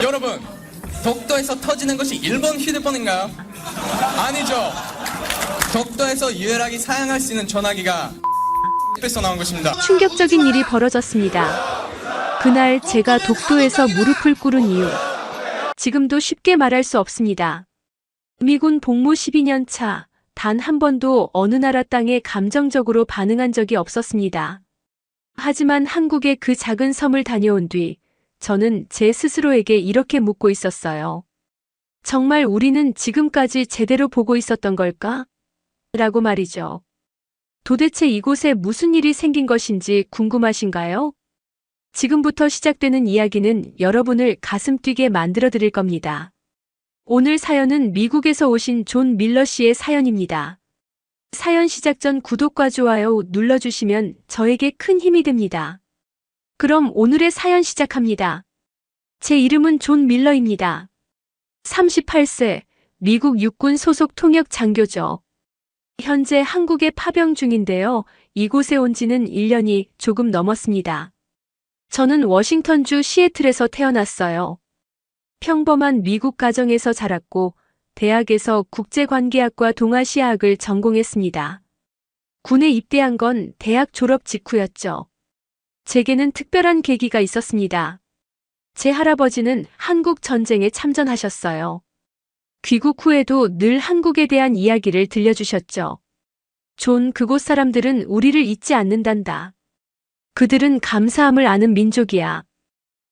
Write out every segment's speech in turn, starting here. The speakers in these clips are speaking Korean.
여러분, 독도에서 터지는 것이 일본 휴대폰인가요? 아니죠. 독도에서 유일하게 사용할 수 있는 전화기가 에서 나온 것입니다. 충격적인 일이 벌어졌습니다. 그날 제가 독도에서 무릎을 꿇은 이유. 지금도 쉽게 말할 수 없습니다. 미군 복무 12년 차, 단 한 번도 어느 나라 땅에 감정적으로 반응한 적이 없었습니다. 하지만 한국의 그 작은 섬을 다녀온 뒤, 저는 제 스스로에게 이렇게 묻고 있었어요. 정말 우리는 지금까지 제대로 보고 있었던 걸까? 라고 말이죠. 도대체 이곳에 무슨 일이 생긴 것인지 궁금하신가요? 지금부터 시작되는 이야기는 여러분을 가슴 뛰게 만들어 드릴 겁니다. 오늘 사연은 미국에서 오신 존 밀러 씨의 사연입니다. 사연 시작 전 구독과 좋아요 눌러주시면 저에게 큰 힘이 됩니다. 그럼 오늘의 사연 시작합니다. 제 이름은 존 밀러입니다. 38세, 미국 육군 소속 통역 장교죠. 현재 한국에 파병 중인데요. 이곳에 온 지는 1년이 조금 넘었습니다. 저는 워싱턴주 시애틀에서 태어났어요. 평범한 미국 가정에서 자랐고 대학에서 국제관계학과 동아시아학을 전공했습니다. 군에 입대한 건 대학 졸업 직후였죠. 제게는 특별한 계기가 있었습니다. 제 할아버지는 한국 전쟁에 참전하셨어요. 귀국 후에도 늘 한국에 대한 이야기를 들려주셨죠. 존, 그곳 사람들은 우리를 잊지 않는단다. 그들은 감사함을 아는 민족이야.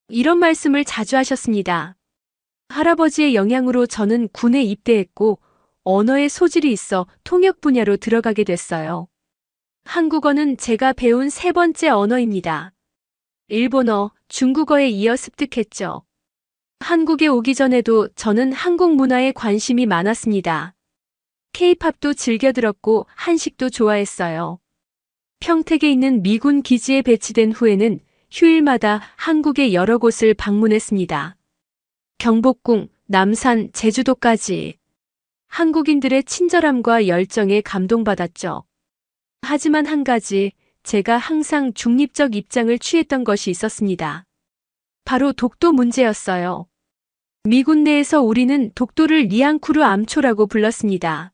이런 말씀을 자주 하셨습니다. 할아버지의 영향으로 저는 군에 입대했고 언어의 소질이 있어 통역 분야로 들어가게 됐어요. 한국어는 제가 배운 세 번째 언어입니다. 일본어, 중국어에 이어 습득했죠. 한국에 오기 전에도 저는 한국 문화에 관심이 많았습니다. K-팝도 즐겨 들었고 한식도 좋아했어요. 평택에 있는 미군 기지에 배치된 후에는 휴일마다 한국의 여러 곳을 방문했습니다. 경복궁, 남산, 제주도까지. 한국인들의 친절함과 열정에 감동받았죠. 하지만 한 가지, 제가 항상 중립적 입장을 취했던 것이 있었습니다. 바로 독도 문제였어요. 미군 내에서 우리는 독도를 리앙쿠르 암초라고 불렀습니다.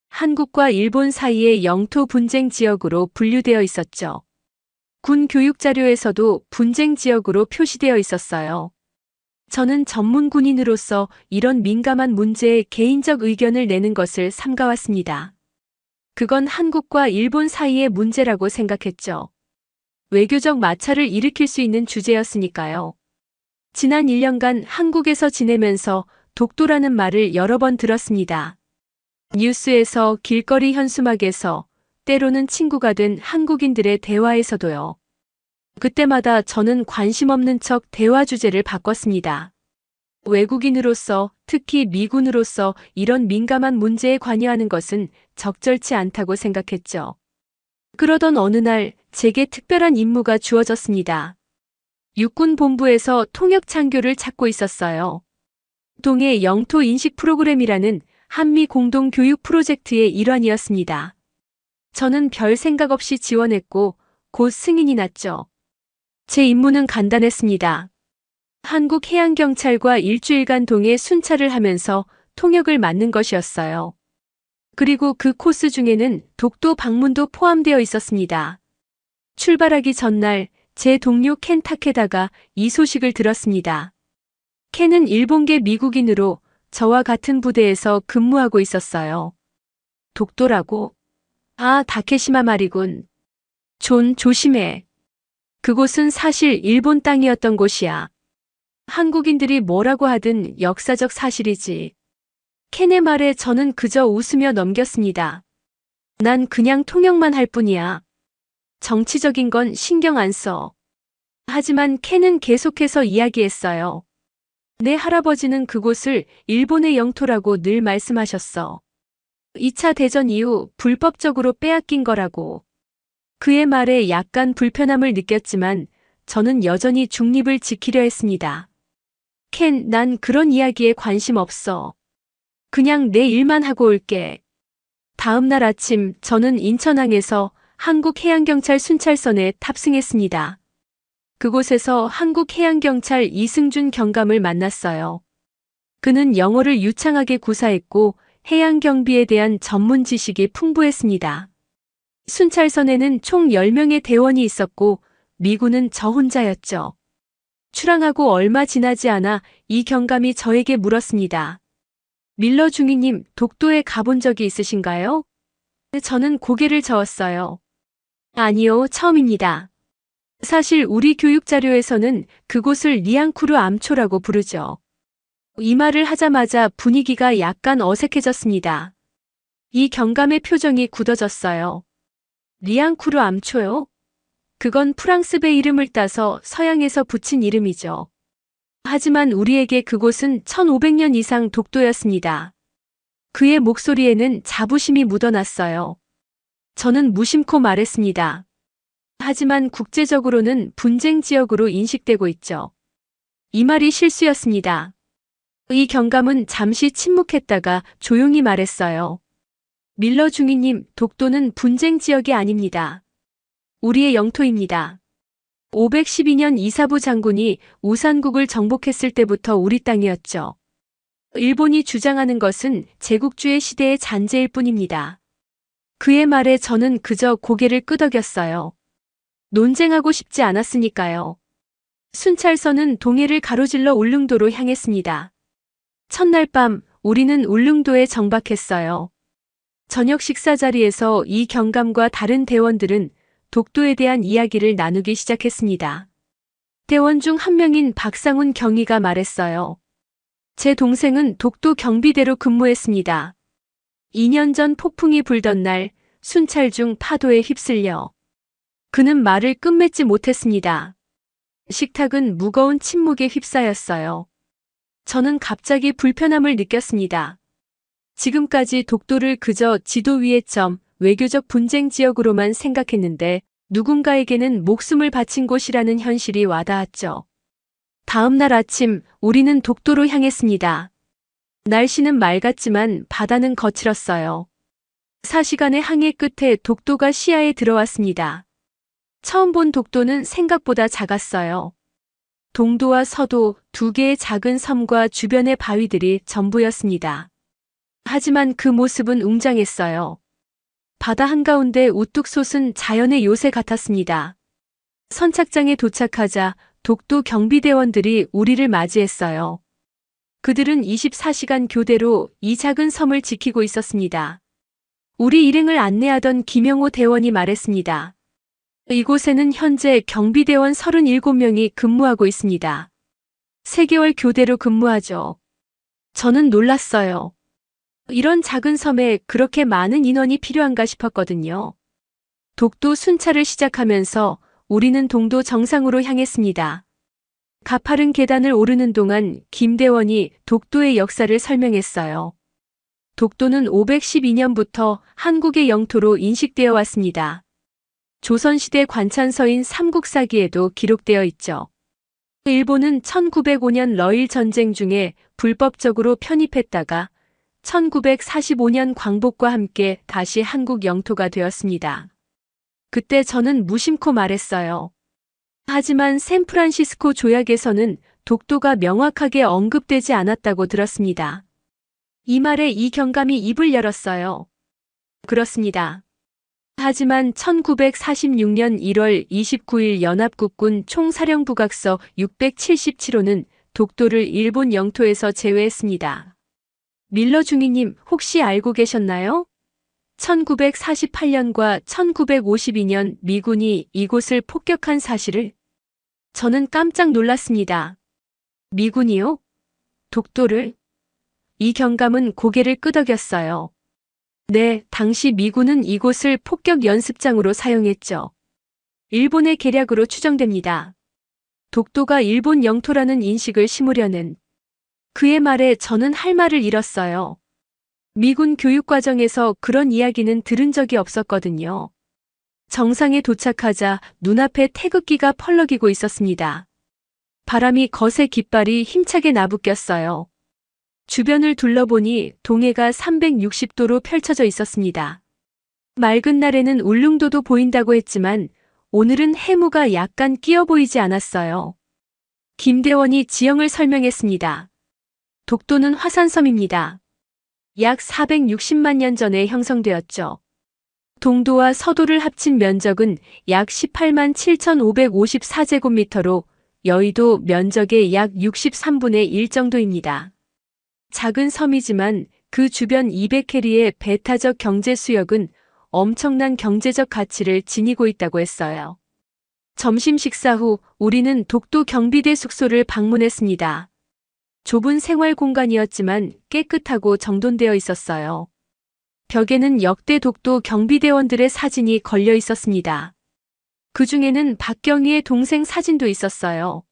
한국과 일본 사이의 영토 분쟁 지역으로 분류되어 있었죠. 군 교육 자료에서도 분쟁 지역으로 표시되어 있었어요. 저는 전문 군인으로서 이런 민감한 문제에 개인적 의견을 내는 것을 삼가왔습니다. 그건 한국과 일본 사이의 문제라고 생각했죠. 외교적 마찰을 일으킬 수 있는 주제였으니까요. 지난 1년간 한국에서 지내면서 독도라는 말을 여러 번 들었습니다. 뉴스에서, 길거리 현수막에서, 때로는 친구가 된 한국인들의 대화에서도요. 그때마다 저는 관심 없는 척 대화 주제를 바꿨습니다. 외국인으로서, 특히 미군으로서 이런 민감한 문제에 관여하는 것은 적절치 않다고 생각했죠. 그러던 어느 날 제게 특별한 임무가 주어졌습니다. 육군 본부에서 통역 장교를 찾고 있었어요. 동해 영토 인식 프로그램이라는 한미 공동 교육 프로젝트의 일환이었습니다. 저는 별 생각 없이 지원했고 곧 승인이 났죠. 제 임무는 간단했습니다. 한국 해양경찰과 일주일간 동해 순찰을 하면서 통역을 맡는 것이었어요. 그리고 그 코스 중에는 독도 방문도 포함되어 있었습니다. 출발하기 전날 제 동료 켄 타케다가 이 소식을 들었습니다. 켄은 일본계 미국인으로 저와 같은 부대에서 근무하고 있었어요. 독도라고? 아, 다케시마 말이군. 존, 조심해. 그곳은 사실 일본 땅이었던 곳이야. 한국인들이 뭐라고 하든 역사적 사실이지. 켄의 말에 저는 그저 웃으며 넘겼습니다. 난 그냥 통역만 할 뿐이야. 정치적인 건 신경 안 써. 하지만 켄은 계속해서 이야기했어요. 내 할아버지는 그곳을 일본의 영토라고 늘 말씀하셨어. 2차 대전 이후 불법적으로 빼앗긴 거라고. 그의 말에 약간 불편함을 느꼈지만 저는 여전히 중립을 지키려 했습니다. 켄, 난 그런 이야기에 관심 없어. 그냥 내 일만 하고 올게. 다음 날 아침 저는 인천항에서 한국해양경찰 순찰선에 탑승했습니다. 그곳에서 한국해양경찰 이승준 경감을 만났어요. 그는 영어를 유창하게 구사했고 해양경비에 대한 전문 지식이 풍부했습니다. 순찰선에는 총 10명의 대원이 있었고 미군은 저 혼자였죠. 출항하고 얼마 지나지 않아 이 경감이 저에게 물었습니다. 밀러 중위님, 독도에 가본 적이 있으신가요? 저는 고개를 저었어요. 아니요, 처음입니다. 사실 우리 교육자료에서는 그곳을 리앙쿠르 암초라고 부르죠. 이 말을 하자마자 분위기가 약간 어색해졌습니다. 이 경감의 표정이 굳어졌어요. 리앙쿠르 암초요? 그건 프랑스배 이름을 따서 서양에서 붙인 이름이죠. 하지만 우리에게 그곳은 1500년 이상 독도였습니다. 그의 목소리에는 자부심이 묻어났어요. 저는 무심코 말했습니다. 하지만 국제적으로는 분쟁 지역으로 인식되고 있죠. 이 말이 실수였습니다. 이 경감은 잠시 침묵했다가 조용히 말했어요. 밀러 중위님, 독도는 분쟁 지역이 아닙니다. 우리의 영토입니다. 512년 이사부 장군이 우산국을 정복했을 때부터 우리 땅이었죠. 일본이 주장하는 것은 제국주의 시대의 잔재일 뿐입니다. 그의 말에 저는 그저 고개를 끄덕였어요. 논쟁하고 싶지 않았으니까요. 순찰선은 동해를 가로질러 울릉도로 향했습니다. 첫날 밤 우리는 울릉도에 정박했어요. 저녁 식사 자리에서 이 경감과 다른 대원들은 독도에 대한 이야기를 나누기 시작했습니다. 대원 중 한 명인 박상훈 경위가 말했어요. 제 동생은 독도 경비대로 근무했습니다. 2년 전 폭풍이 불던 날 순찰 중 파도에 휩쓸려 그는 말을 끝맺지 못했습니다. 식탁은 무거운 침묵에 휩싸였어요. 저는 갑자기 불편함을 느꼈습니다. 지금까지 독도를 그저 지도 위의 점, 외교적 분쟁 지역으로만 생각했는데 누군가에게는 목숨을 바친 곳이라는 현실이 와닿았죠. 다음 날 아침 우리는 독도로 향했습니다. 날씨는 맑았지만 바다는 거칠었어요. 4시간의 항해 끝에 독도가 시야에 들어왔습니다. 처음 본 독도는 생각보다 작았어요. 동도와 서도 두 개의 작은 섬과 주변의 바위들이 전부였습니다. 하지만 그 모습은 웅장했어요. 바다 한가운데 우뚝 솟은 자연의 요새 같았습니다. 선착장에 도착하자 독도 경비대원들이 우리를 맞이했어요. 그들은 24시간 교대로 이 작은 섬을 지키고 있었습니다. 우리 일행을 안내하던 김영호 대원이 말했습니다. 이곳에는 현재 경비대원 37명이 근무하고 있습니다. 3개월 교대로 근무하죠. 저는 놀랐어요. 이런 작은 섬에 그렇게 많은 인원이 필요한가 싶었거든요. 독도 순찰을 시작하면서 우리는 동도 정상으로 향했습니다. 가파른 계단을 오르는 동안 김 대원이 독도의 역사를 설명했어요. 독도는 512년부터 한국의 영토로 인식되어 왔습니다. 조선시대 관찬서인 삼국사기에도 기록되어 있죠. 일본은 1905년 러일 전쟁 중에 불법적으로 편입했다가 1945년 광복과 함께 다시 한국 영토가 되었습니다. 그때 저는 무심코 말했어요. 하지만 샌프란시스코 조약에서는 독도가 명확하게 언급되지 않았다고 들었습니다. 이 말에 이 경감이 입을 열었어요. 그렇습니다. 하지만 1946년 1월 29일 연합국군 총사령부각서 677호는 독도를 일본 영토에서 제외했습니다. 밀러 중위님 혹시 알고 계셨나요? 1948년과 1952년 미군이 이곳을 폭격한 사실을? 저는 깜짝 놀랐습니다. 미군이요? 독도를? 이 경감은 고개를 끄덕였어요. 네, 당시 미군은 이곳을 폭격 연습장으로 사용했죠. 일본의 계략으로 추정됩니다. 독도가 일본 영토라는 인식을 심으려는 그의 말에 저는 할 말을 잃었어요. 미군 교육과정에서 그런 이야기는 들은 적이 없었거든요. 정상에 도착하자 눈앞에 태극기가 펄럭이고 있었습니다. 바람이 거세 깃발이 힘차게 나부꼈어요. 주변을 둘러보니 동해가 360도로 펼쳐져 있었습니다. 맑은 날에는 울릉도도 보인다고 했지만 오늘은 해무가 약간 끼어 보이지 않았어요. 김대원이 지형을 설명했습니다. 독도는 화산섬입니다. 약 460만 년 전에 형성되었죠. 동도와 서도를 합친 면적은 약 18만 7,554제곱미터로 여의도 면적의 약 63분의 1 정도입니다. 작은 섬이지만 그 주변 200캐리의 배타적 경제 수역은 엄청난 경제적 가치를 지니고 있다고 했어요. 점심 식사 후 우리는 독도 경비대 숙소를 방문했습니다. 좁은 생활 공간이었지만 깨끗하고 정돈되어 있었어요. 벽에는 역대 독도 경비대원들의 사진이 걸려 있었습니다. 그 중에는 박경희의 동생 사진도 있었어요.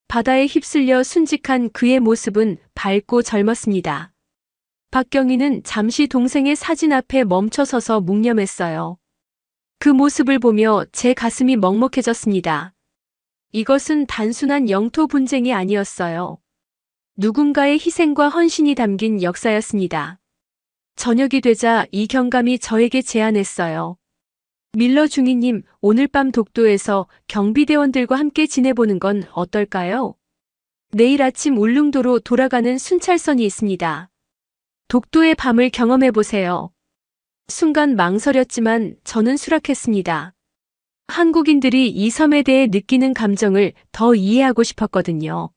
바다에 휩쓸려 순직한 그의 모습은 밝고 젊었습니다. 박경희는 잠시 동생의 사진 앞에 멈춰서서 묵념했어요. 그 모습을 보며 제 가슴이 먹먹해졌습니다. 이것은 단순한 영토 분쟁이 아니었어요. 누군가의 희생과 헌신이 담긴 역사였습니다. 저녁이 되자 이 경감이 저에게 제안했어요. 밀러 중위님, 오늘 밤 독도에서 경비대원들과 함께 지내보는 건 어떨까요? 내일 아침 울릉도로 돌아가는 순찰선이 있습니다. 독도의 밤을 경험해보세요. 순간 망설였지만 저는 수락했습니다. 한국인들이 이 섬에 대해 느끼는 감정을 더 이해하고 싶었거든요.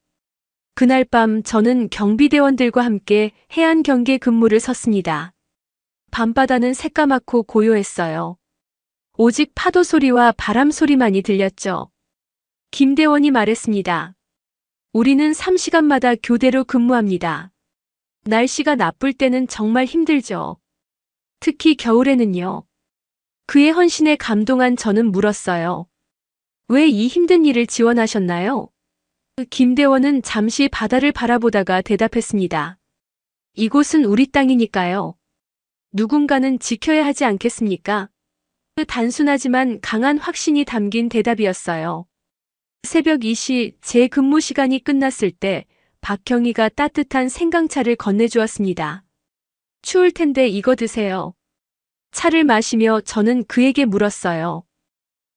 그날 밤 저는 경비대원들과 함께 해안 경계 근무를 섰습니다. 밤바다는 새까맣고 고요했어요. 오직 파도 소리와 바람 소리만이 들렸죠. 김대원이 말했습니다. 우리는 3시간마다 교대로 근무합니다. 날씨가 나쁠 때는 정말 힘들죠. 특히 겨울에는요. 그의 헌신에 감동한 저는 물었어요. 왜 이 힘든 일을 지원하셨나요? 김대원은 잠시 바다를 바라보다가 대답했습니다. 이곳은 우리 땅이니까요. 누군가는 지켜야 하지 않겠습니까? 단순하지만 강한 확신이 담긴 대답이었어요. 새벽 2시 제 근무 시간이 끝났을 때 박경희가 따뜻한 생강차를 건네주었습니다. 추울 텐데 이거 드세요. 차를 마시며 저는 그에게 물었어요.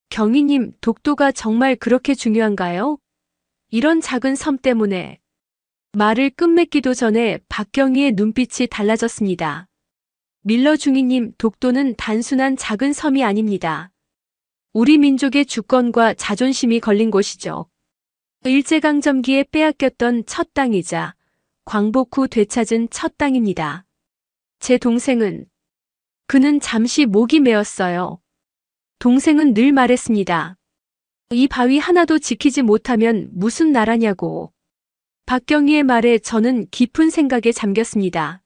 경희님, 독도가 정말 그렇게 중요한가요? 이런 작은 섬 때문에. 말을 끝맺기도 전에 박경희의 눈빛이 달라졌습니다. 밀러 중위님, 독도는 단순한 작은 섬이 아닙니다. 우리 민족의 주권과 자존심이 걸린 곳이죠. 일제강점기에 빼앗겼던 첫 땅이자 광복 후 되찾은 첫 땅입니다. 제 동생은, 그는 잠시 목이 메었어요. 동생은 늘 말했습니다. 이 바위 하나도 지키지 못하면 무슨 나라냐고. 박경희의 말에 저는 깊은 생각에 잠겼습니다.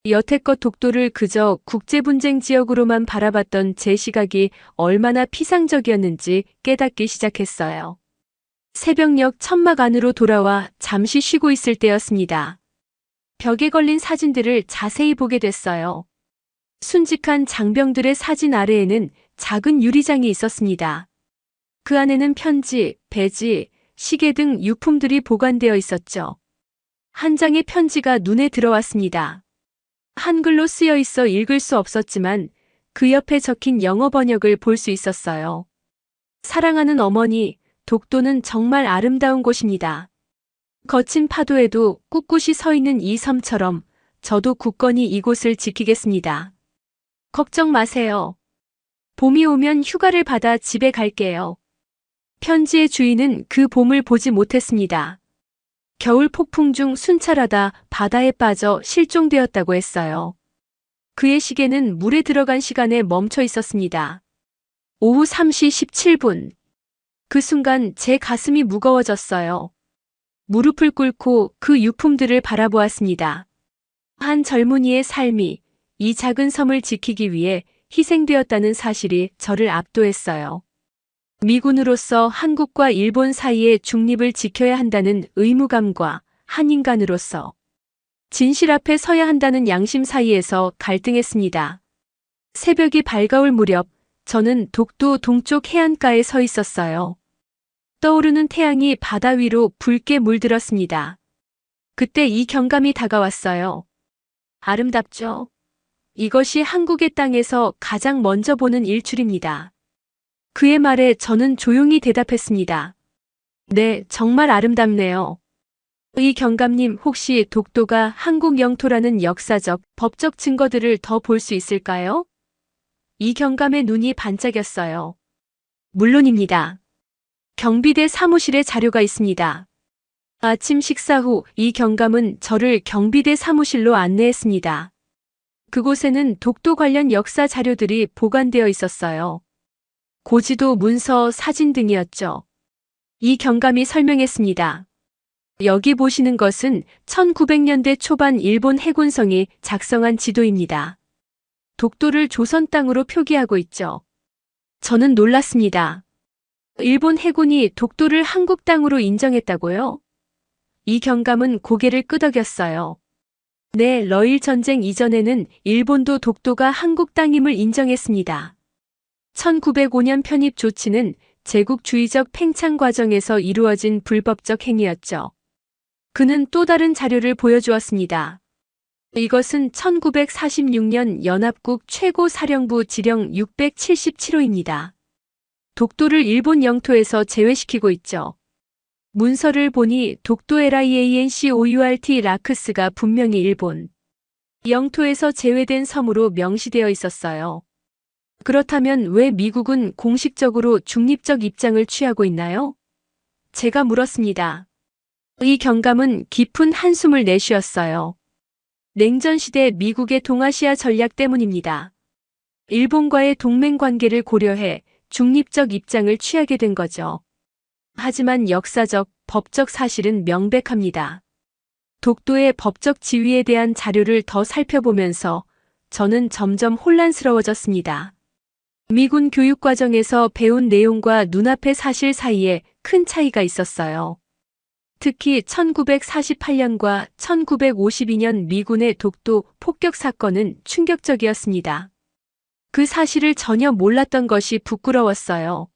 여태껏 독도를 그저 국제분쟁 지역으로만 바라봤던 제 시각이 얼마나 피상적이었는지 깨닫기 시작했어요. 새벽녘 천막 안으로 돌아와 잠시 쉬고 있을 때였습니다. 벽에 걸린 사진들을 자세히 보게 됐어요. 순직한 장병들의 사진 아래에는 작은 유리장이 있었습니다. 그 안에는 편지, 배지, 시계 등 유품들이 보관되어 있었죠. 한 장의 편지가 눈에 들어왔습니다. 한글로 쓰여 있어 읽을 수 없었지만 그 옆에 적힌 영어 번역을 볼 수 있었어요. 사랑하는 어머니, 독도는 정말 아름다운 곳입니다. 거친 파도에도 꿋꿋이 서 있는 이 섬처럼 저도 굳건히 이곳을 지키겠습니다. 걱정 마세요. 봄이 오면 휴가를 받아 집에 갈게요. 편지의 주인은 그 봄을 보지 못했습니다. 겨울 폭풍 중 순찰하다 바다에 빠져 실종되었다고 했어요. 그의 시계는 물에 들어간 시간에 멈춰 있었습니다. 오후 3시 17분. 그 순간 제 가슴이 무거워졌어요. 무릎을 꿇고 그 유품들을 바라보았습니다. 한 젊은이의 삶이 이 작은 섬을 지키기 위해 희생되었다는 사실이 저를 압도했어요. 미군으로서 한국과 일본 사이의 중립을 지켜야 한다는 의무감과 한 인간으로서 진실 앞에 서야 한다는 양심 사이에서 갈등했습니다. 새벽이 밝아올 무렵 저는 독도 동쪽 해안가에 서 있었어요. 떠오르는 태양이 바다 위로 붉게 물들었습니다. 그때 이 경감이 다가왔어요. 아름답죠? 이것이 한국의 땅에서 가장 먼저 보는 일출입니다. 그의 말에 저는 조용히 대답했습니다. 네, 정말 아름답네요. 이 경감님, 혹시 독도가 한국 영토라는 역사적, 법적 증거들을 더 볼 수 있을까요? 이 경감의 눈이 반짝였어요. 물론입니다. 경비대 사무실에 자료가 있습니다. 아침 식사 후 이 경감은 저를 경비대 사무실로 안내했습니다. 그곳에는 독도 관련 역사 자료들이 보관되어 있었어요. 고지도, 문서, 사진 등이었죠. 이 경감이 설명했습니다. 여기 보시는 것은 1900년대 초반 일본 해군성이 작성한 지도입니다. 독도를 조선 땅으로 표기하고 있죠. 저는 놀랐습니다. 일본 해군이 독도를 한국 땅으로 인정했다고요? 이 경감은 고개를 끄덕였어요. 네, 러일 전쟁 이전에는 일본도 독도가 한국 땅임을 인정했습니다. 1905년 편입 조치는 제국주의적 팽창 과정에서 이루어진 불법적 행위였죠. 그는 또 다른 자료를 보여주었습니다. 이것은 1946년 연합국 최고사령부 지령 677호입니다. 독도를 일본 영토에서 제외시키고 있죠. 문서를 보니 독도 LIANCOURT 라크스가 분명히 일본 영토에서 제외된 섬으로 명시되어 있었어요. 그렇다면 왜 미국은 공식적으로 중립적 입장을 취하고 있나요? 제가 물었습니다. 이 경감은 깊은 한숨을 내쉬었어요. 냉전시대 미국의 동아시아 전략 때문입니다. 일본과의 동맹 관계를 고려해 중립적 입장을 취하게 된 거죠. 하지만 역사적, 법적 사실은 명백합니다. 독도의 법적 지위에 대한 자료를 더 살펴보면서 저는 점점 혼란스러워졌습니다. 미군 교육 과정에서 배운 내용과 눈앞의 사실 사이에 큰 차이가 있었어요. 특히 1948년과 1952년 미군의 독도 폭격 사건은 충격적이었습니다. 그 사실을 전혀 몰랐던 것이 부끄러웠어요.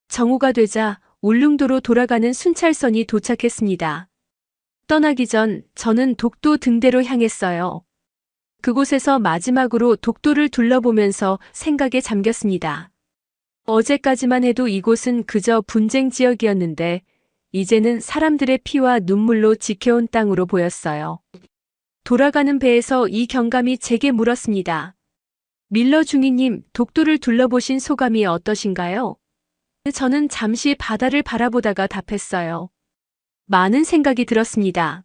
정오가 되자 울릉도로 돌아가는 순찰선이 도착했습니다. 떠나기 전 저는 독도 등대로 향했어요. 그곳에서 마지막으로 독도를 둘러보면서 생각에 잠겼습니다. 어제까지만 해도 이곳은 그저 분쟁 지역이었는데 이제는 사람들의 피와 눈물로 지켜온 땅으로 보였어요. 돌아가는 배에서 이 경감이 제게 물었습니다. 밀러 중위님, 독도를 둘러보신 소감이 어떠신가요? 저는 잠시 바다를 바라보다가 답했어요. 많은 생각이 들었습니다.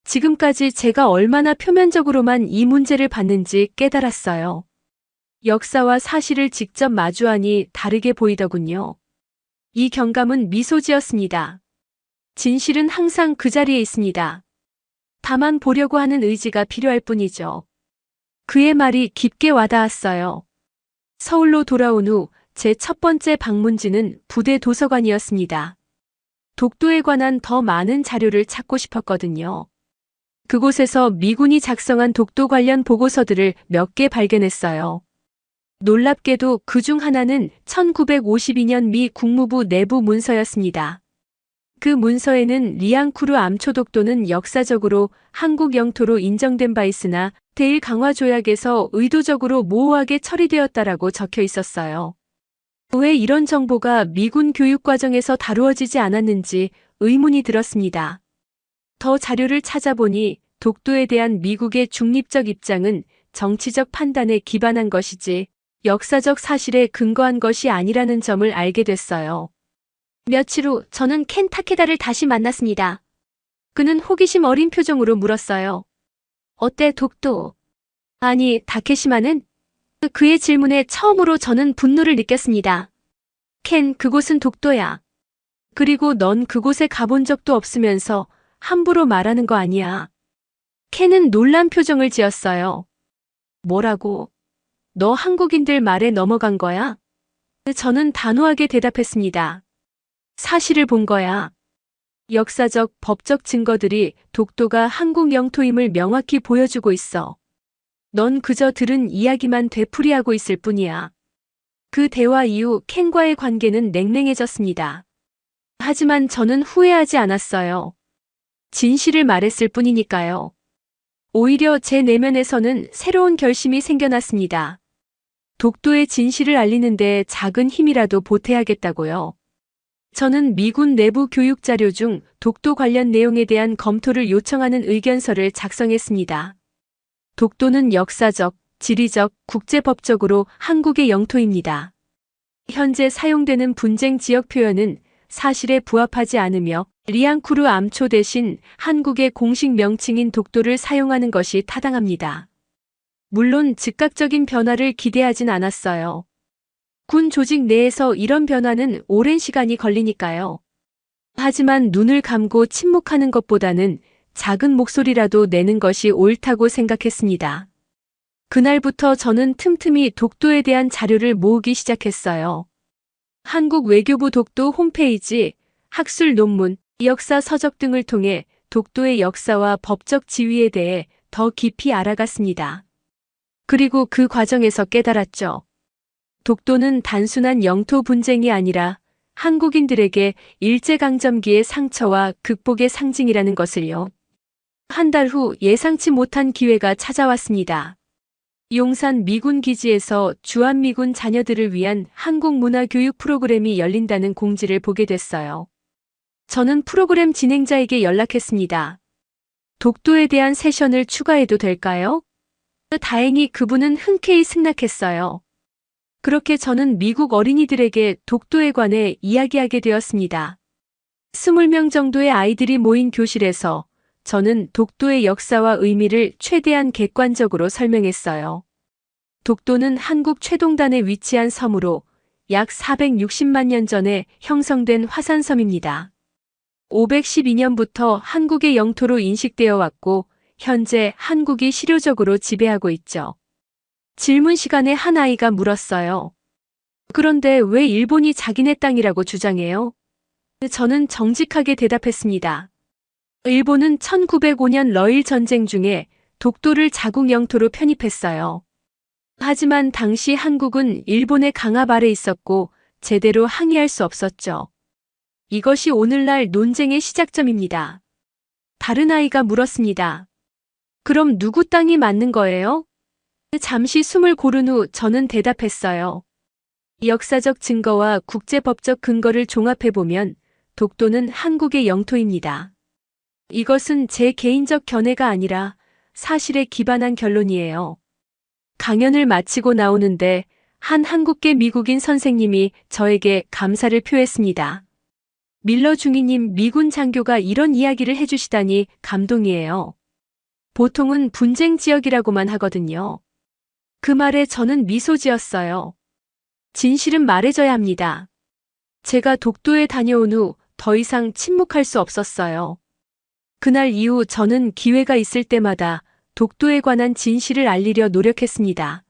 지금까지 제가 얼마나 표면적으로만 이 문제를 봤는지 깨달았어요. 역사와 사실을 직접 마주하니 다르게 보이더군요. 이 경감은 미소 지었습니다. 진실은 항상 그 자리에 있습니다. 다만 보려고 하는 의지가 필요할 뿐이죠. 그의 말이 깊게 와닿았어요. 서울로 돌아온 후 제 첫 번째 방문지는 부대 도서관이었습니다. 독도에 관한 더 많은 자료를 찾고 싶었거든요. 그곳에서 미군이 작성한 독도 관련 보고서들을 몇 개 발견했어요. 놀랍게도 그중 하나는 1952년 미 국무부 내부 문서였습니다. 그 문서에는 리앙쿠르 암초독도는 역사적으로 한국 영토로 인정된 바 있으나 대일 강화 조약에서 의도적으로 모호하게 처리되었다라고 적혀 있었어요. 왜 이런 정보가 미군 교육 과정에서 다루어지지 않았는지 의문이 들었습니다. 더 자료를 찾아보니 독도에 대한 미국의 중립적 입장은 정치적 판단에 기반한 것이지 역사적 사실에 근거한 것이 아니라는 점을 알게 됐어요. 며칠 후 저는 켄 타케다를 다시 만났습니다. 그는 호기심 어린 표정으로 물었어요. 어때, 독도? 아니, 다케시마는? 그의 질문에 처음으로 저는 분노를 느꼈습니다. 켄, 그곳은 독도야. 그리고 넌 그곳에 가본 적도 없으면서 함부로 말하는 거 아니야. 켄은 놀란 표정을 지었어요. 뭐라고? 너 한국인들 말에 넘어간 거야? 저는 단호하게 대답했습니다. 사실을 본 거야. 역사적, 법적 증거들이 독도가 한국 영토임을 명확히 보여주고 있어. 넌 그저 들은 이야기만 되풀이하고 있을 뿐이야. 그 대화 이후 켄과의 관계는 냉랭해졌습니다. 하지만 저는 후회하지 않았어요. 진실을 말했을 뿐이니까요. 오히려 제 내면에서는 새로운 결심이 생겨났습니다. 독도의 진실을 알리는데 작은 힘이라도 보태야겠다고요. 저는 미군 내부 교육 자료 중 독도 관련 내용에 대한 검토를 요청하는 의견서를 작성했습니다. 독도는 역사적, 지리적, 국제법적으로 한국의 영토입니다. 현재 사용되는 분쟁 지역 표현은 사실에 부합하지 않으며 리앙쿠르 암초 대신 한국의 공식 명칭인 독도를 사용하는 것이 타당합니다. 물론 즉각적인 변화를 기대하진 않았어요. 군 조직 내에서 이런 변화는 오랜 시간이 걸리니까요. 하지만 눈을 감고 침묵하는 것보다는 작은 목소리라도 내는 것이 옳다고 생각했습니다. 그날부터 저는 틈틈이 독도에 대한 자료를 모으기 시작했어요. 한국 외교부 독도 홈페이지, 학술 논문, 역사 서적 등을 통해 독도의 역사와 법적 지위에 대해 더 깊이 알아갔습니다. 그리고 그 과정에서 깨달았죠. 독도는 단순한 영토 분쟁이 아니라 한국인들에게 일제강점기의 상처와 극복의 상징이라는 것을요. 한 달 후 예상치 못한 기회가 찾아왔습니다. 용산 미군 기지에서 주한미군 자녀들을 위한 한국 문화 교육 프로그램이 열린다는 공지를 보게 됐어요. 저는 프로그램 진행자에게 연락했습니다. 독도에 대한 세션을 추가해도 될까요? 다행히 그분은 흔쾌히 승낙했어요. 그렇게 저는 미국 어린이들에게 독도에 관해 이야기하게 되었습니다. 20명 정도의 아이들이 모인 교실에서 저는 독도의 역사와 의미를 최대한 객관적으로 설명했어요. 독도는 한국 최동단에 위치한 섬으로 약 460만 년 전에 형성된 화산섬입니다. 512년부터 한국의 영토로 인식되어 왔고 현재 한국이 실효적으로 지배하고 있죠. 질문 시간에 한 아이가 물었어요. 그런데 왜 일본이 자기네 땅이라고 주장해요? 저는 정직하게 대답했습니다. 일본은 1905년 러일 전쟁 중에 독도를 자국 영토로 편입했어요. 하지만 당시 한국은 일본의 강압 아래 있었고 제대로 항의할 수 없었죠. 이것이 오늘날 논쟁의 시작점입니다. 다른 아이가 물었습니다. 그럼 누구 땅이 맞는 거예요? 잠시 숨을 고른 후 저는 대답했어요. 역사적 증거와 국제법적 근거를 종합해보면 독도는 한국의 영토입니다. 이것은 제 개인적 견해가 아니라 사실에 기반한 결론이에요. 강연을 마치고 나오는데 한 한국계 미국인 선생님이 저에게 감사를 표했습니다. 밀러 중위님 미군 장교가 이런 이야기를 해주시다니 감동이에요. 보통은 분쟁 지역이라고만 하거든요. 그 말에 저는 미소 지었어요. 진실은 말해줘야 합니다. 제가 독도에 다녀온 후 더 이상 침묵할 수 없었어요. 그날 이후 저는 기회가 있을 때마다 독도에 관한 진실을 알리려 노력했습니다.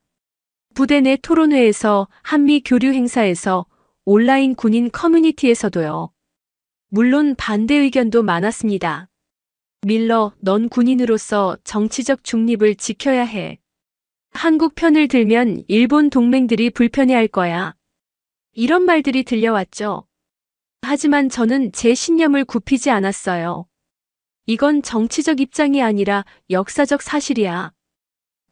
부대 내 토론회에서 한미 교류 행사에서 온라인 군인 커뮤니티에서도요. 물론 반대 의견도 많았습니다. 밀러, 넌 군인으로서 정치적 중립을 지켜야 해. 한국 편을 들면 일본 동맹들이 불편해할 거야. 이런 말들이 들려왔죠. 하지만 저는 제 신념을 굽히지 않았어요. 이건 정치적 입장이 아니라 역사적 사실이야.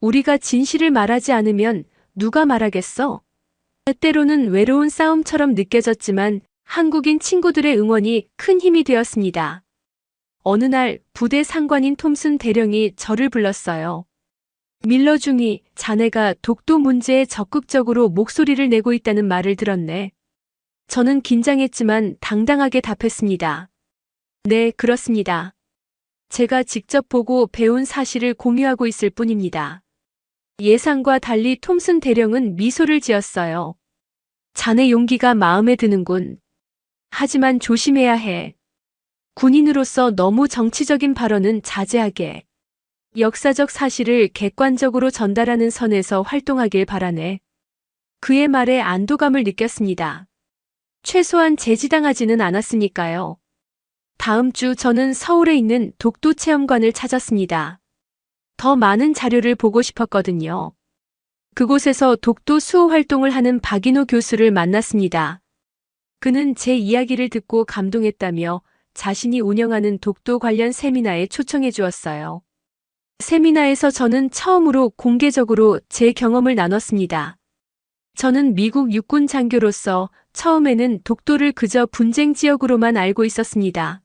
우리가 진실을 말하지 않으면 누가 말하겠어? 때로는 외로운 싸움처럼 느껴졌지만 한국인 친구들의 응원이 큰 힘이 되었습니다. 어느 날 부대 상관인 톰슨 대령이 저를 불렀어요. 밀러 중위, 자네가 독도 문제에 적극적으로 목소리를 내고 있다는 말을 들었네. 저는 긴장했지만 당당하게 답했습니다. 네, 그렇습니다. 제가 직접 보고 배운 사실을 공유하고 있을 뿐입니다. 예상과 달리 톰슨 대령은 미소를 지었어요. 자네 용기가 마음에 드는군. 하지만 조심해야 해. 군인으로서 너무 정치적인 발언은 자제하게. 역사적 사실을 객관적으로 전달하는 선에서 활동하길 바라네. 그의 말에 안도감을 느꼈습니다. 최소한 제지당하지는 않았으니까요. 다음 주 저는 서울에 있는 독도 체험관을 찾았습니다. 더 많은 자료를 보고 싶었거든요. 그곳에서 독도 수호 활동을 하는 박인호 교수를 만났습니다. 그는 제 이야기를 듣고 감동했다며 자신이 운영하는 독도 관련 세미나에 초청해 주었어요. 세미나에서 저는 처음으로 공개적으로 제 경험을 나눴습니다. 저는 미국 육군 장교로서 처음에는 독도를 그저 분쟁 지역으로만 알고 있었습니다.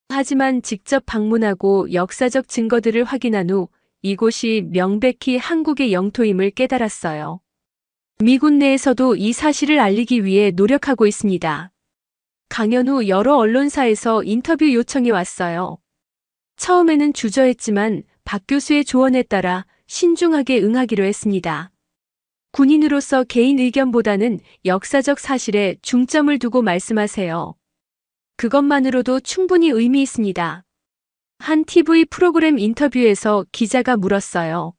하지만 직접 방문하고 역사적 증거들을 확인한 후 이곳이 명백히 한국의 영토임을 깨달았어요. 미군 내에서도 이 사실을 알리기 위해 노력하고 있습니다. 강연 후 여러 언론사에서 인터뷰 요청이 왔어요. 처음에는 주저했지만 박 교수의 조언에 따라 신중하게 응하기로 했습니다. 군인으로서 개인 의견보다는 역사적 사실에 중점을 두고 말씀하세요. 그것만으로도 충분히 의미 있습니다. 한 TV 프로그램 인터뷰에서 기자가 물었어요.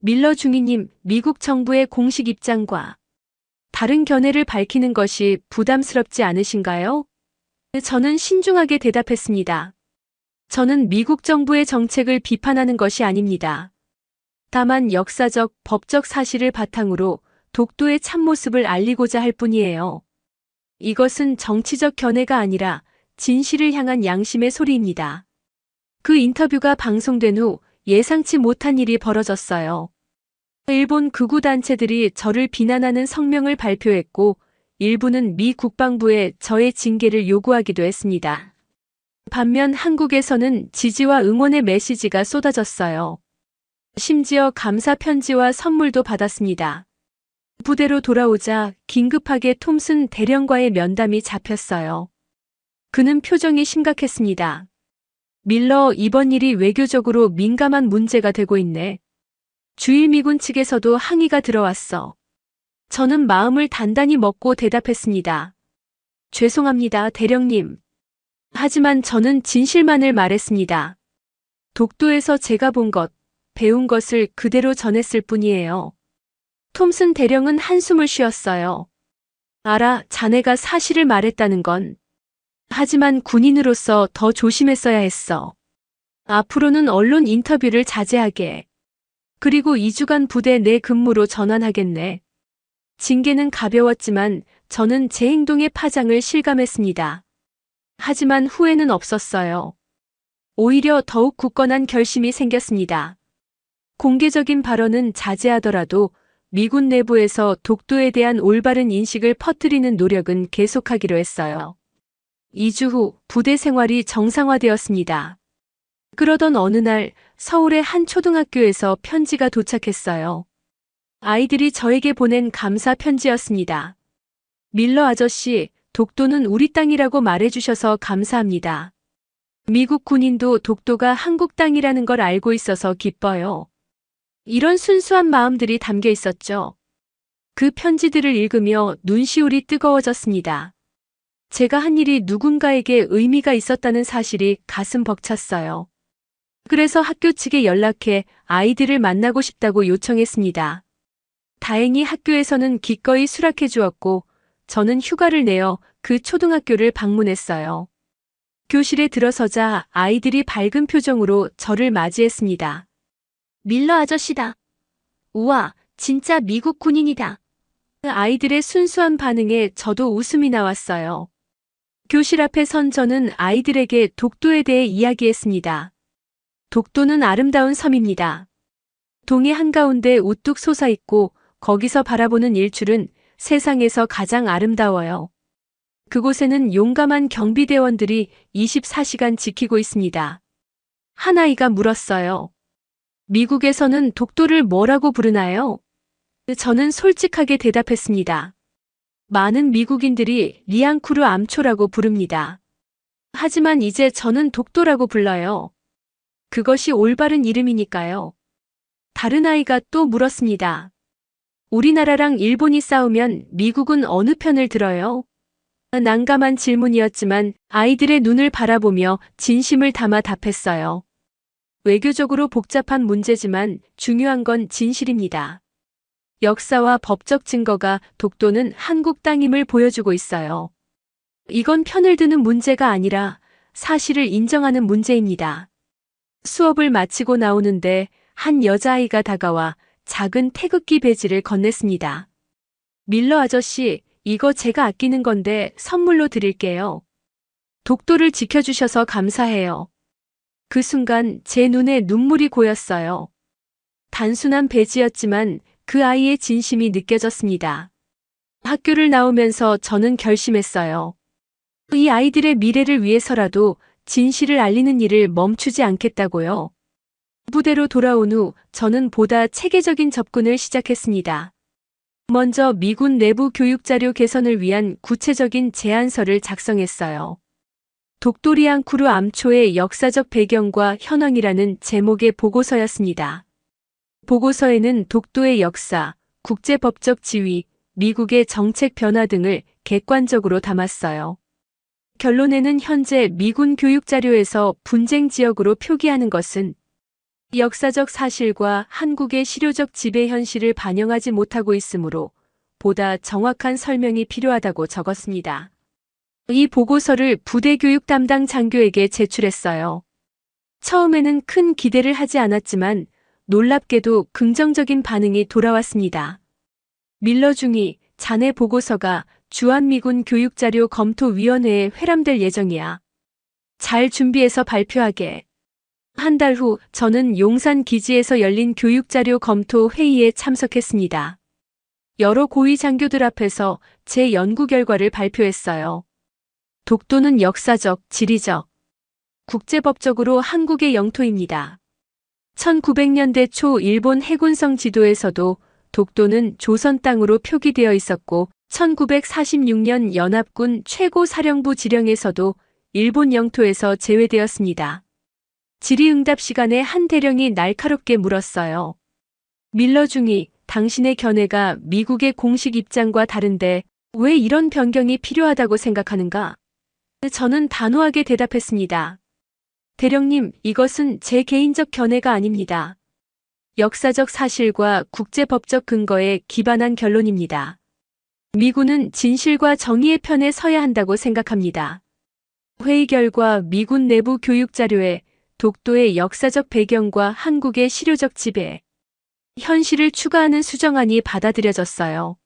밀러 중위님, 미국 정부의 공식 입장과 다른 견해를 밝히는 것이 부담스럽지 않으신가요? 저는 신중하게 대답했습니다. 저는 미국 정부의 정책을 비판하는 것이 아닙니다. 다만 역사적, 법적 사실을 바탕으로 독도의 참모습을 알리고자 할 뿐이에요. 이것은 정치적 견해가 아니라 진실을 향한 양심의 소리입니다. 그 인터뷰가 방송된 후 예상치 못한 일이 벌어졌어요. 일본 극우 단체들이 저를 비난하는 성명을 발표했고 일부는 미 국방부에 저의 징계를 요구하기도 했습니다. 반면 한국에서는 지지와 응원의 메시지가 쏟아졌어요. 심지어 감사 편지와 선물도 받았습니다. 부대로 돌아오자 긴급하게 톰슨 대령과의 면담이 잡혔어요. 그는 표정이 심각했습니다. 밀러, 이번 일이 외교적으로 민감한 문제가 되고 있네. 주일미군 측에서도 항의가 들어왔어. 저는 마음을 단단히 먹고 대답했습니다. 죄송합니다, 대령님. 하지만 저는 진실만을 말했습니다. 독도에서 제가 본 것, 배운 것을 그대로 전했을 뿐이에요. 톰슨 대령은 한숨을 쉬었어요. 알아, 자네가 사실을 말했다는 건. 하지만 군인으로서 더 조심했어야 했어. 앞으로는 언론 인터뷰를 자제하게. 그리고 2주간 부대 내 근무로 전환하겠네. 징계는 가벼웠지만 저는 제 행동의 파장을 실감했습니다. 하지만 후회는 없었어요. 오히려 더욱 굳건한 결심이 생겼습니다. 공개적인 발언은 자제하더라도 미군 내부에서 독도에 대한 올바른 인식을 퍼뜨리는 노력은 계속하기로 했어요. 2주 후 부대 생활이 정상화되었습니다. 그러던 어느 날 서울의 한 초등학교에서 편지가 도착했어요. 아이들이 저에게 보낸 감사 편지였습니다. 밀러 아저씨, 독도는 우리 땅이라고 말해주셔서 감사합니다. 미국 군인도 독도가 한국 땅이라는 걸 알고 있어서 기뻐요. 이런 순수한 마음들이 담겨 있었죠. 그 편지들을 읽으며 눈시울이 뜨거워졌습니다. 제가 한 일이 누군가에게 의미가 있었다는 사실이 가슴 벅찼어요. 그래서 학교 측에 연락해 아이들을 만나고 싶다고 요청했습니다. 다행히 학교에서는 기꺼이 수락해 주었고 저는 휴가를 내어 그 초등학교를 방문했어요. 교실에 들어서자 아이들이 밝은 표정으로 저를 맞이했습니다. 밀러 아저씨다. 우와, 진짜 미국 군인이다. 아이들의 순수한 반응에 저도 웃음이 나왔어요. 교실 앞에 선 저는 아이들에게 독도에 대해 이야기했습니다. 독도는 아름다운 섬입니다. 동해 한가운데 우뚝 솟아있고 거기서 바라보는 일출은 세상에서 가장 아름다워요. 그곳에는 용감한 경비대원들이 24시간 지키고 있습니다. 한 아이가 물었어요. 미국에서는 독도를 뭐라고 부르나요? 저는 솔직하게 대답했습니다. 많은 미국인들이 리앙쿠르 암초라고 부릅니다. 하지만 이제 저는 독도라고 불러요. 그것이 올바른 이름이니까요. 다른 아이가 또 물었습니다. 우리나라랑 일본이 싸우면 미국은 어느 편을 들어요? 난감한 질문이었지만 아이들의 눈을 바라보며 진심을 담아 답했어요. 외교적으로 복잡한 문제지만 중요한 건 진실입니다. 역사와 법적 증거가 독도는 한국 땅임을 보여주고 있어요. 이건 편을 드는 문제가 아니라 사실을 인정하는 문제입니다. 수업을 마치고 나오는데 한 여자아이가 다가와 작은 태극기 배지를 건넸습니다. 밀러 아저씨, 이거 제가 아끼는 건데 선물로 드릴게요. 독도를 지켜주셔서 감사해요. 그 순간 제 눈에 눈물이 고였어요. 단순한 배지였지만 그 아이의 진심이 느껴졌습니다. 학교를 나오면서 저는 결심했어요. 이 아이들의 미래를 위해서라도 진실을 알리는 일을 멈추지 않겠다고요. 부대로 돌아온 후 저는 보다 체계적인 접근을 시작했습니다. 먼저 미군 내부 교육 자료 개선을 위한 구체적인 제안서를 작성했어요. 독도리앙쿠르 암초의 역사적 배경과 현황이라는 제목의 보고서였습니다. 보고서에는 독도의 역사, 국제법적 지위, 미국의 정책 변화 등을 객관적으로 담았어요. 결론에는 현재 미군 교육 자료에서 분쟁 지역으로 표기하는 것은 역사적 사실과 한국의 실효적 지배 현실을 반영하지 못하고 있으므로 보다 정확한 설명이 필요하다고 적었습니다. 이 보고서를 부대 교육 담당 장교에게 제출했어요. 처음에는 큰 기대를 하지 않았지만 놀랍게도 긍정적인 반응이 돌아왔습니다. 밀러 중위, 자네 보고서가 주한미군 교육자료 검토위원회에 회람될 예정이야. 잘 준비해서 발표하게. 한 달 후 저는 용산 기지에서 열린 교육자료 검토 회의에 참석했습니다. 여러 고위 장교들 앞에서 제 연구 결과를 발표했어요. 독도는 역사적, 지리적, 국제법적으로 한국의 영토입니다. 1900년대 초 일본 해군성 지도에서도 독도는 조선 땅으로 표기되어 있었고 1946년 연합군 최고사령부 지령에서도 일본 영토에서 제외되었습니다. 질의응답 시간에 한 대령이 날카롭게 물었어요. 밀러 중위, 당신의 견해가 미국의 공식 입장과 다른데 왜 이런 변경이 필요하다고 생각하는가? 저는 단호하게 대답했습니다. 대령님, 이것은 제 개인적 견해가 아닙니다. 역사적 사실과 국제법적 근거에 기반한 결론입니다. 미군은 진실과 정의의 편에 서야 한다고 생각합니다. 회의 결과 미군 내부 교육 자료에 독도의 역사적 배경과 한국의 실효적 지배, 현실을 추가하는 수정안이 받아들여졌어요.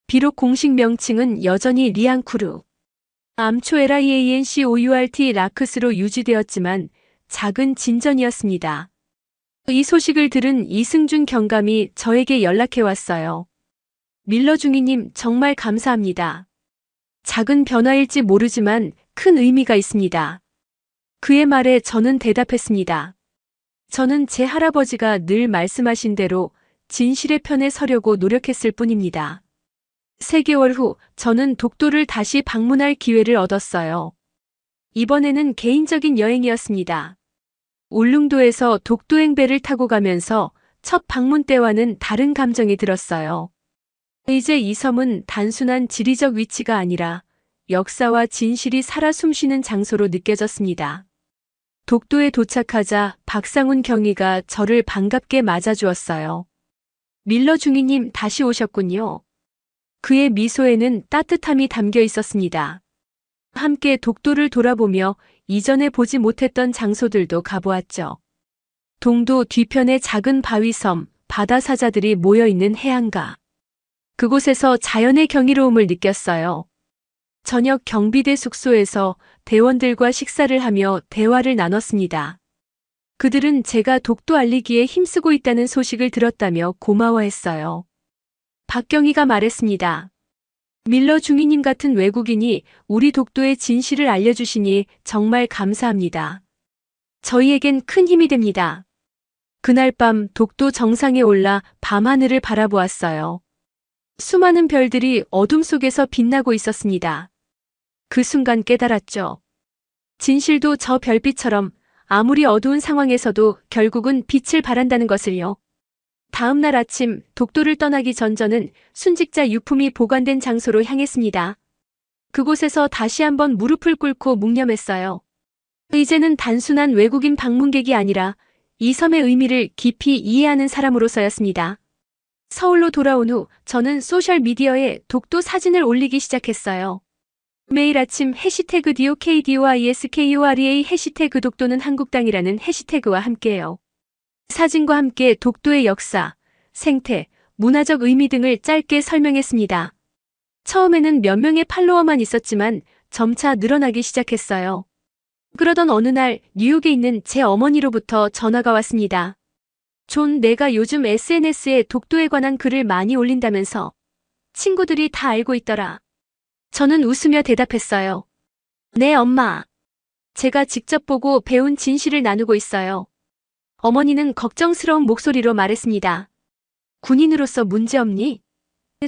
비록 공식 명칭은 여전히 리앙쿠르, 암초 LIANCOURT 라크스로 유지되었지만 작은 진전이었습니다. 이 소식을 들은 이승준 경감이 저에게 연락해 왔어요. 밀러 중위님 정말 감사합니다. 작은 변화일지 모르지만 큰 의미가 있습니다. 그의 말에 저는 대답했습니다. 저는 제 할아버지가 늘 말씀하신 대로 진실의 편에 서려고 노력했을 뿐입니다. 3개월 후 저는 독도를 다시 방문할 기회를 얻었어요. 이번에는 개인적인 여행이었습니다. 울릉도에서 독도행배를 타고 가면서 첫 방문 때와는 다른 감정이 들었어요. 이제 이 섬은 단순한 지리적 위치가 아니라 역사와 진실이 살아 숨쉬는 장소로 느껴졌습니다. 독도에 도착하자 박상훈 경위가 저를 반갑게 맞아주었어요. 밀러 중위님 다시 오셨군요. 그의 미소에는 따뜻함이 담겨 있었습니다. 함께 독도를 돌아보며 이전에 보지 못했던 장소들도 가보았죠. 동도 뒤편의 작은 바위섬, 바다사자들이 모여있는 해안가. 그곳에서 자연의 경이로움을 느꼈어요. 저녁 경비대 숙소에서 대원들과 식사를 하며 대화를 나눴습니다. 그들은 제가 독도 알리기에 힘쓰고 있다는 소식을 들었다며 고마워했어요. 박경희가 말했습니다. 밀러 중위님 같은 외국인이 우리 독도의 진실을 알려주시니 정말 감사합니다. 저희에겐 큰 힘이 됩니다. 그날 밤 독도 정상에 올라 밤하늘을 바라보았어요. 수많은 별들이 어둠 속에서 빛나고 있었습니다. 그 순간 깨달았죠. 진실도 저 별빛처럼 아무리 어두운 상황에서도 결국은 빛을 발한다는 것을요. 다음 날 아침 독도를 떠나기 전 저는 순직자 유품이 보관된 장소로 향했습니다. 그곳에서 다시 한번 무릎을 꿇고 묵념했어요. 이제는 단순한 외국인 방문객이 아니라 이 섬의 의미를 깊이 이해하는 사람으로서였습니다. 서울로 돌아온 후 저는 소셜미디어에 독도 사진을 올리기 시작했어요. 매일 아침 해시태그 DOKDOISKUREA 해시태그 독도는 한국땅이라는 해시태그와 함께해요. 사진과 함께 독도의 역사, 생태, 문화적 의미 등을 짧게 설명했습니다. 처음에는 몇 명의 팔로워만 있었지만 점차 늘어나기 시작했어요. 그러던 어느 날 뉴욕에 있는 제 어머니로부터 전화가 왔습니다. 존, 내가 요즘 SNS에 독도에 관한 글을 많이 올린다면서 친구들이 다 알고 있더라. 저는 웃으며 대답했어요. 네, 엄마. 제가 직접 보고 배운 진실을 나누고 있어요. 어머니는 걱정스러운 목소리로 말했습니다. 군인으로서 문제 없니?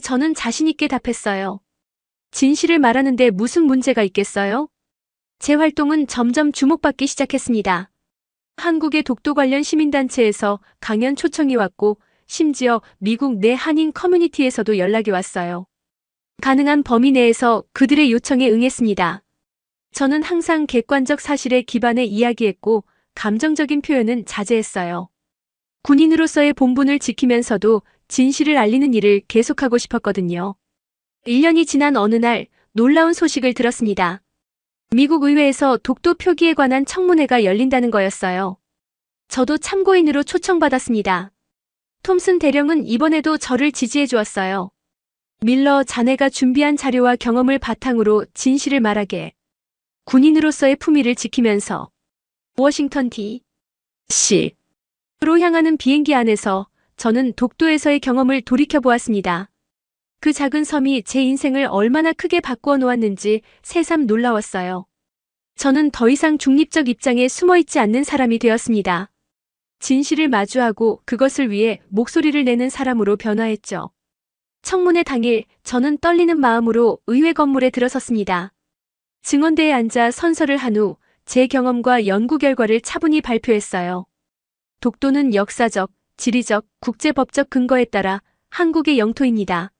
저는 자신 있게 답했어요. 진실을 말하는데 무슨 문제가 있겠어요? 제 활동은 점점 주목받기 시작했습니다. 한국의 독도 관련 시민단체에서 강연 초청이 왔고 심지어 미국 내 한인 커뮤니티에서도 연락이 왔어요. 가능한 범위 내에서 그들의 요청에 응했습니다. 저는 항상 객관적 사실에 기반해 이야기했고 감정적인 표현은 자제했어요. 군인으로서의 본분을 지키면서도 진실을 알리는 일을 계속하고 싶었거든요. 1년이 지난 어느 날 놀라운 소식을 들었습니다. 미국 의회에서 독도 표기에 관한 청문회가 열린다는 거였어요. 저도 참고인으로 초청받았습니다. 톰슨 대령은 이번에도 저를 지지해 주었어요. 밀러 자네가 준비한 자료와 경험을 바탕으로 진실을 말하게. 군인으로서의 품위를 지키면서 워싱턴 D.C.로 향하는 비행기 안에서 저는 독도에서의 경험을 돌이켜보았습니다. 그 작은 섬이 제 인생을 얼마나 크게 바꾸어 놓았는지 새삼 놀라웠어요. 저는 더 이상 중립적 입장에 숨어있지 않는 사람이 되었습니다. 진실을 마주하고 그것을 위해 목소리를 내는 사람으로 변화했죠. 청문회 당일 저는 떨리는 마음으로 의회 건물에 들어섰습니다. 증언대에 앉아 선서를 한 후 제 경험과 연구 결과를 차분히 발표했어요. 독도는 역사적, 지리적, 국제법적 근거에 따라 한국의 영토입니다.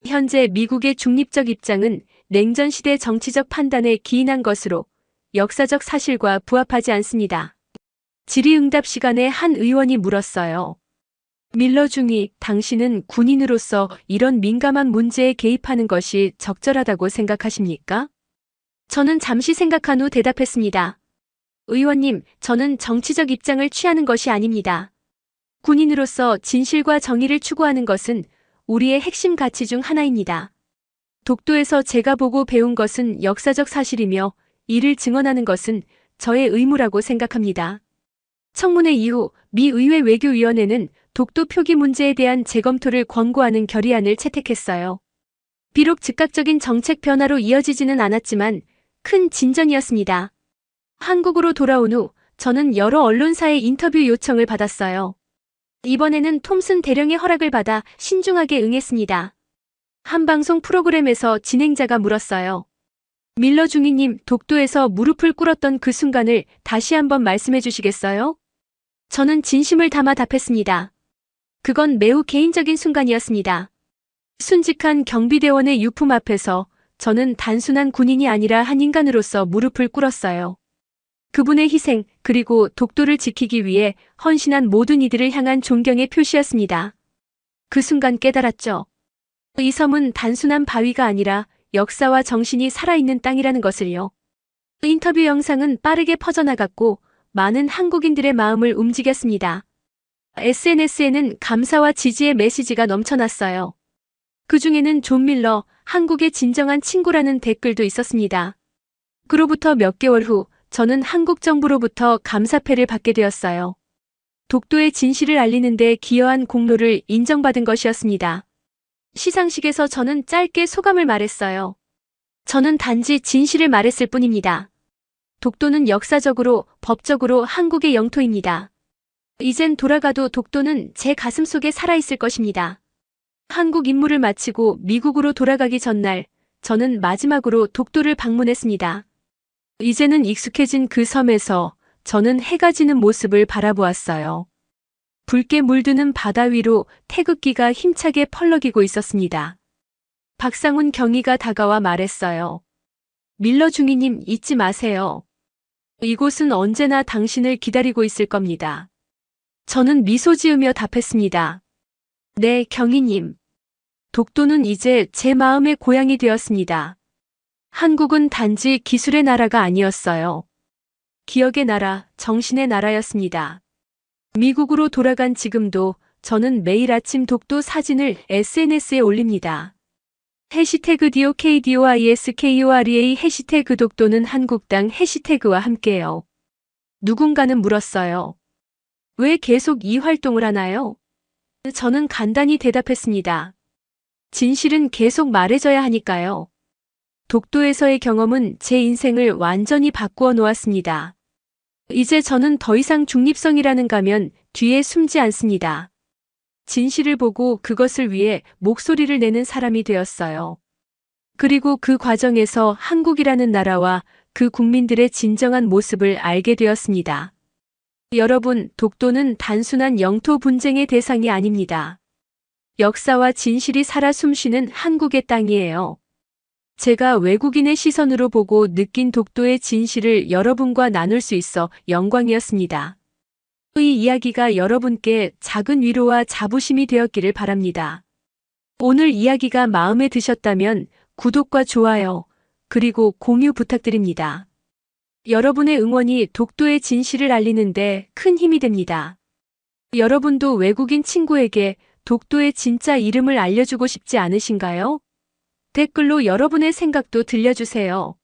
현재 미국의 중립적 입장은 냉전 시대 정치적 판단에 기인한 것으로 역사적 사실과 부합하지 않습니다. 질의응답 시간에 한 의원이 물었어요. 밀러 중위, 당신은 군인으로서 이런 민감한 문제에 개입하는 것이 적절하다고 생각하십니까? 저는 잠시 생각한 후 대답했습니다. 의원님, 저는 정치적 입장을 취하는 것이 아닙니다. 군인으로서 진실과 정의를 추구하는 것은 우리의 핵심 가치 중 하나입니다. 독도에서 제가 보고 배운 것은 역사적 사실이며 이를 증언하는 것은 저의 의무라고 생각합니다. 청문회 이후 미 의회 외교위원회는 독도 표기 문제에 대한 재검토를 권고하는 결의안을 채택했어요. 비록 즉각적인 정책 변화로 이어지지는 않았지만 큰 진전이었습니다. 한국으로 돌아온 후 저는 여러 언론사의 인터뷰 요청을 받았어요. 이번에는 톰슨 대령의 허락을 받아 신중하게 응했습니다. 한 방송 프로그램에서 진행자가 물었어요. 밀러 중위님, 독도에서 무릎을 꿇었던 그 순간을 다시 한번 말씀해 주시겠어요? 저는 진심을 담아 답했습니다. 그건 매우 개인적인 순간이었습니다. 순직한 경비대원의 유품 앞에서 저는 단순한 군인이 아니라 한 인간으로서 무릎을 꿇었어요. 그분의 희생, 그리고 독도를 지키기 위해 헌신한 모든 이들을 향한 존경의 표시였습니다. 그 순간 깨달았죠. 이 섬은 단순한 바위가 아니라 역사와 정신이 살아있는 땅이라는 것을요. 인터뷰 영상은 빠르게 퍼져나갔고 많은 한국인들의 마음을 움직였습니다. SNS에는 감사와 지지의 메시지가 넘쳐났어요. 그 중에는 존 밀러, 한국의 진정한 친구라는 댓글도 있었습니다. 그로부터 몇 개월 후 저는 한국 정부로부터 감사패를 받게 되었어요. 독도의 진실을 알리는 데 기여한 공로를 인정받은 것이었습니다. 시상식에서 저는 짧게 소감을 말했어요. 저는 단지 진실을 말했을 뿐입니다. 독도는 역사적으로, 법적으로 한국의 영토입니다. 이젠 돌아가도 독도는 제 가슴 속에 살아있을 것입니다. 한국 임무를 마치고 미국으로 돌아가기 전날 저는 마지막으로 독도를 방문했습니다. 이제는 익숙해진 그 섬에서 저는 해가 지는 모습을 바라보았어요. 붉게 물드는 바다 위로 태극기가 힘차게 펄럭이고 있었습니다. 박상훈 경위가 다가와 말했어요. 밀러 중위님, 잊지 마세요. 이곳은 언제나 당신을 기다리고 있을 겁니다. 저는 미소 지으며 답했습니다. 네, 경위님. 독도는 이제 제 마음의 고향이 되었습니다. 한국은 단지 기술의 나라가 아니었어요. 기억의 나라, 정신의 나라였습니다. 미국으로 돌아간 지금도 저는 매일 아침 독도 사진을 SNS에 올립니다. 해시태그 DOKDOISKOREA 해시태그 독도는 한국당 해시태그와 함께요. 누군가는 물었어요. 왜 계속 이 활동을 하나요? 저는 간단히 대답했습니다. 진실은 계속 말해져야 하니까요. 독도에서의 경험은 제 인생을 완전히 바꾸어 놓았습니다. 이제 저는 더 이상 중립성이라는 가면 뒤에 숨지 않습니다. 진실을 보고 그것을 위해 목소리를 내는 사람이 되었어요. 그리고 그 과정에서 한국이라는 나라와 그 국민들의 진정한 모습을 알게 되었습니다. 여러분, 독도는 단순한 영토 분쟁의 대상이 아닙니다. 역사와 진실이 살아 숨쉬는 한국의 땅이에요. 제가 외국인의 시선으로 보고 느낀 독도의 진실을 여러분과 나눌 수 있어 영광이었습니다. 이 이야기가 여러분께 작은 위로와 자부심이 되었기를 바랍니다. 오늘 이야기가 마음에 드셨다면 구독과 좋아요, 그리고 공유 부탁드립니다. 여러분의 응원이 독도의 진실을 알리는데 큰 힘이 됩니다. 여러분도 외국인 친구에게 독도의 진짜 이름을 알려주고 싶지 않으신가요? 댓글로 여러분의 생각도 들려주세요.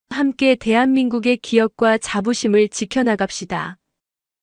함께 대한민국의 기억과 자부심을 지켜나갑시다.